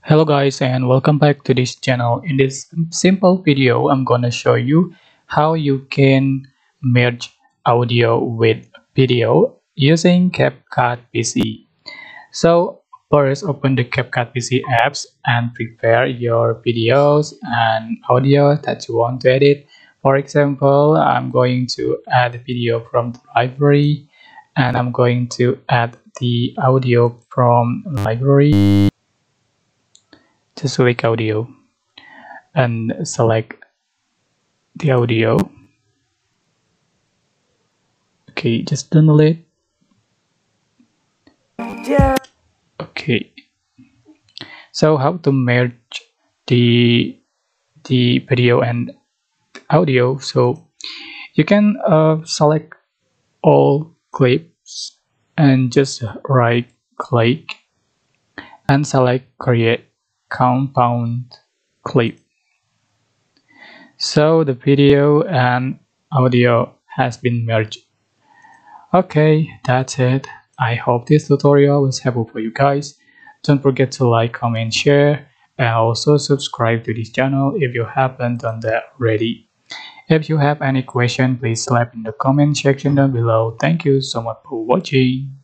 Hello guys and welcome back to this channel. In this simple video I'm gonna show you how you can merge audio with video using CAPCUT PC. So first open the CAPCUT PC apps and prepare your videos and audio that you want to edit. For example, I'm going to add a video from the library and I'm going to add the audio from library. Just select audio and select the audio. Okay, just download it. Okay, so how to merge the video and audio? So you can select all clips and just right click and select create compound clip. So the video and audio has been merged. Okay, that's it. I hope this tutorial was helpful for you guys. Don't forget to like, comment, share, and also subscribe to this channel if you haven't done that already. If you have any question, please leave in the comment section down below. Thank you so much for watching.